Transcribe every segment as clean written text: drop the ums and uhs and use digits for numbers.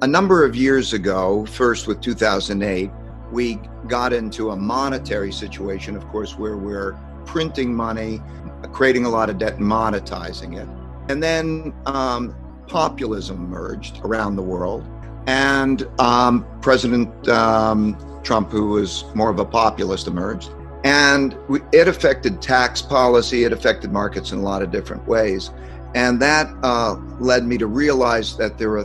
A number of years ago, first with 2008, we got into a monetary situation, of course, where we're printing money, creating a lot of debt and monetizing it. And then populism emerged around the world. And President Trump, who was more of a populist, emerged. And it affected tax policy, it affected markets in a lot of different ways. And that led me to realize that there are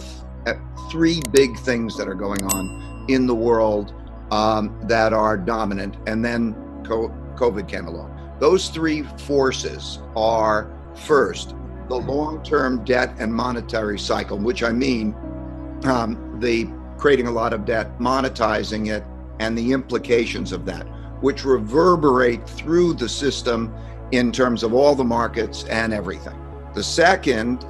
three big things that are going on in the world that are dominant. And then COVID came along. Those three forces are, first, the long-term debt and monetary cycle, which I mean the creating a lot of debt, monetizing it, and the implications of that, which reverberate through the system in terms of all the markets and everything. The second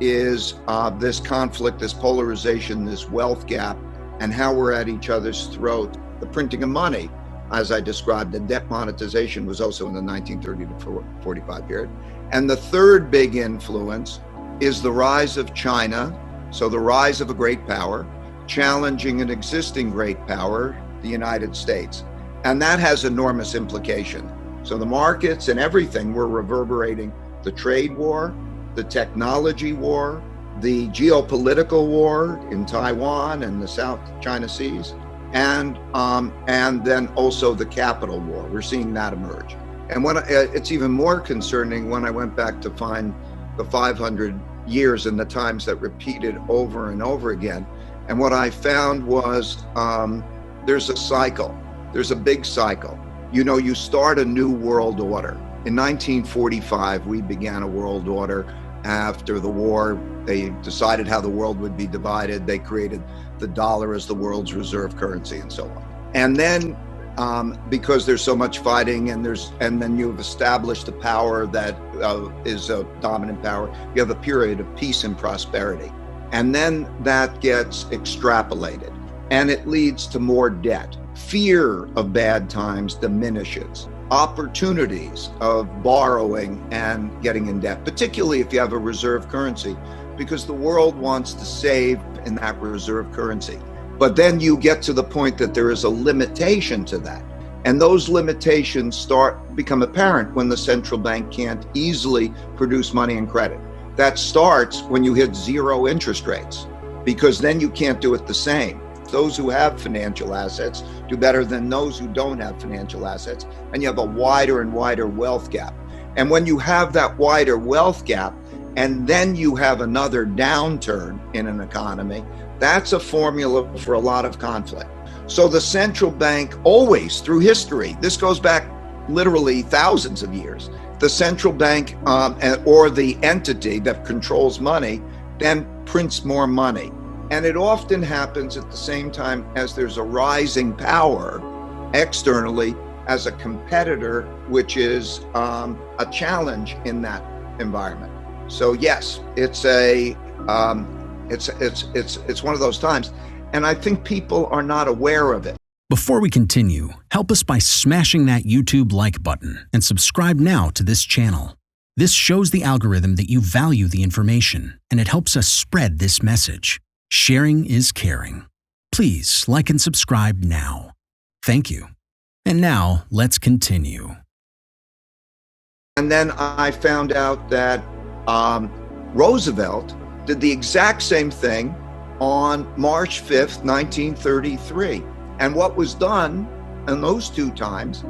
is this conflict, this polarization, this wealth gap, and how we're at each other's throat. The printing of money, as I described, the debt monetization was also in the 1930 to 45 period. And the third big influence is the rise of China, so the rise of a great power, challenging an existing great power, the United States. And that has enormous implication. So the markets and everything were reverberating the trade war, the technology war, the geopolitical war in Taiwan and the South China Seas, and then also the capital war. We're seeing that emerge. And it's even more concerning when I went back to find the 500 years and the times that repeated over and over again. And what I found was there's a cycle. There's a big cycle. You know, you start a new world order. In 1945, we began a world order. After the war, they decided how the world would be divided. They created the dollar as the world's reserve currency and so on. And then because there's so much fighting and then you've established a power that is a dominant power, you have a period of peace and prosperity. And then that gets extrapolated and it leads to more debt. Fear of bad times diminishes. Opportunities of borrowing and getting in debt, particularly if you have a reserve currency, because the world wants to save in that reserve currency. But then you get to the point that there is a limitation to that. And those limitations become apparent when the central bank can't easily produce money and credit. That starts when you hit zero interest rates, because then you can't do it the same. Those who have financial assets do better than those who don't have financial assets, and you have a wider and wider wealth gap. And when you have that wider wealth gap, and then you have another downturn in an economy, that's a formula for a lot of conflict. So the central bank always, through history, this goes back literally thousands of years, the central bank or the entity that controls money then prints more money. And it often happens at the same time as there's a rising power externally as a competitor, which is a challenge in that environment. So yes, it's one of those times, and I think people are not aware of it. Before we continue, help us by smashing that YouTube like button and subscribe now to this channel. This shows the algorithm that you value the information, and it helps us spread this message. Sharing is caring. Please like and subscribe now. Thank you. And now let's continue. And then I found out that Roosevelt did the exact same thing on March 5th, 1933. And what was done in those two times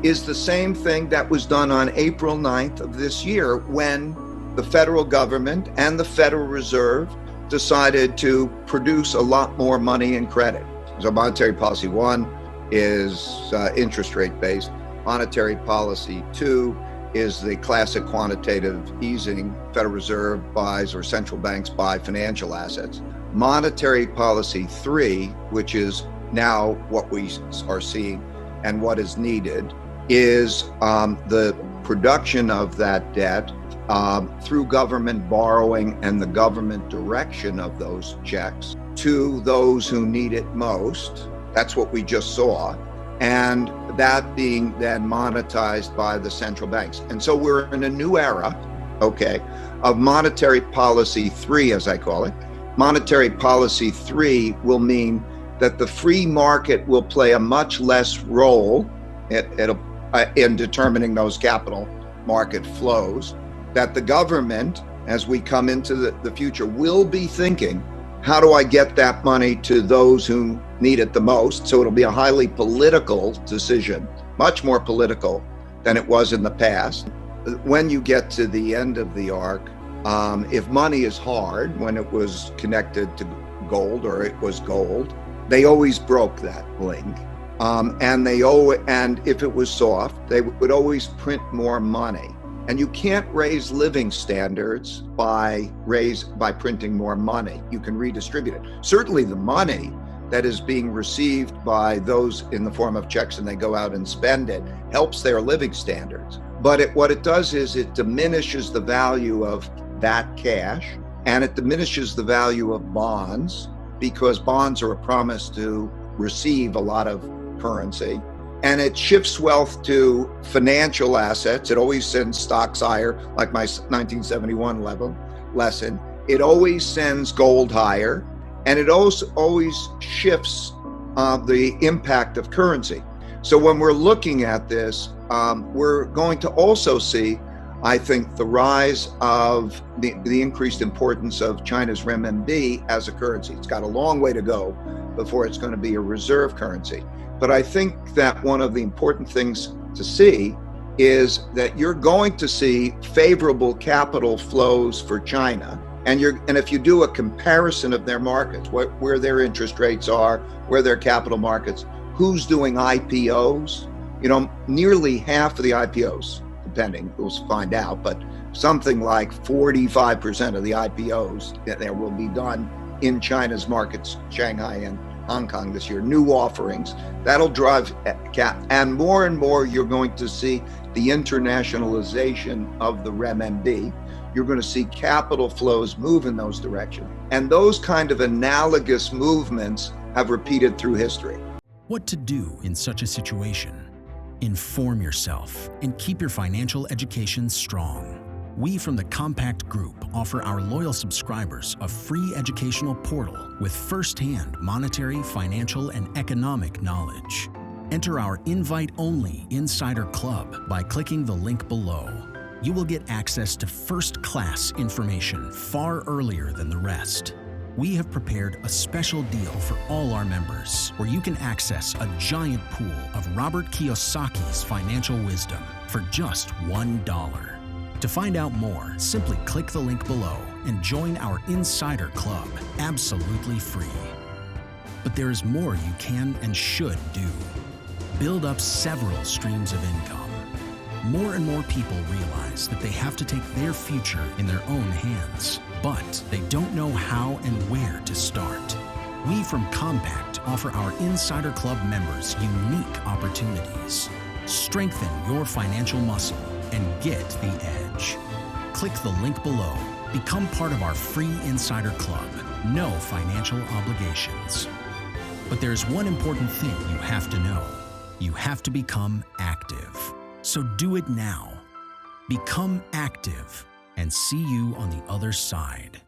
is the same thing that was done on April 9th of this year, when the federal government and the Federal Reserve decided to produce a lot more money and credit. So monetary policy 1 is interest rate based. Monetary policy 2 is the classic quantitative easing. Federal Reserve buys, or central banks buy, financial assets. Monetary policy 3, which is now what we are seeing and what is needed, is the production of that debt through government borrowing and the government direction of those checks to those who need it most. That's what we just saw. And that being then monetized by the central banks. And so we're in a new era, of monetary policy 3, as I call it. monetary policy 3 will mean that the free market will play a much less role in determining those capital market flows, that the government, as we come into the future, will be thinking, how do I get that money to those who need it the most? So it'll be a highly political decision, much more political than it was in the past. When you get to the end of the arc, if money is hard, when it was connected to gold or it was gold, they always broke that link. And if it was soft, they would always print more money. And you can't raise living standards by printing more money. You can redistribute it. Certainly the money that is being received by those in the form of checks and they go out and spend it helps their living standards. But what it does is it diminishes the value of that cash, and it diminishes the value of bonds, because bonds are a promise to receive a lot of currency. And it shifts wealth to financial assets. It always sends stocks higher, like my 1971 lesson. It always sends gold higher, and it also always shifts the impact of currency. So when we're looking at this, we're going to also see, I think, the rise of the increased importance of China's renminbi as a currency. It's got a long way to go before it's going to be a reserve currency. But I think that one of the important things to see is that you're going to see favorable capital flows for China. And if you do a comparison of their markets, where their interest rates are, where their capital markets, who's doing IPOs, nearly half of the IPOs, depending, we'll find out, but something like 45% of the IPOs there will be done in China's markets, Shanghai and Hong Kong this year, new offerings. That'll drive cap. And more you're going to see the internationalization of the renminbi. You're going to see capital flows move in those directions. And those kind of analogous movements have repeated through history. What to do in such a situation? Inform yourself and keep your financial education strong. We from the Compact Group offer our loyal subscribers a free educational portal with first-hand monetary, financial, and economic knowledge. Enter our invite-only Insider Club by clicking the link below. You will get access to first-class information far earlier than the rest. We have prepared a special deal for all our members where you can access a giant pool of Robert Kiyosaki's financial wisdom for just $1. To find out more, simply click the link below and join our Insider Club absolutely free. But there is more you can and should do. Build up several streams of income. More and more people realize that they have to take their future in their own hands, but they don't know how and where to start. We from Compact offer our Insider Club members unique opportunities. Strengthen your financial muscle and get the edge. Click the link below. Become part of our free Insider Club. No financial obligations. But there's one important thing you have to know. You have to become active. So do it now. Become active and see you on the other side.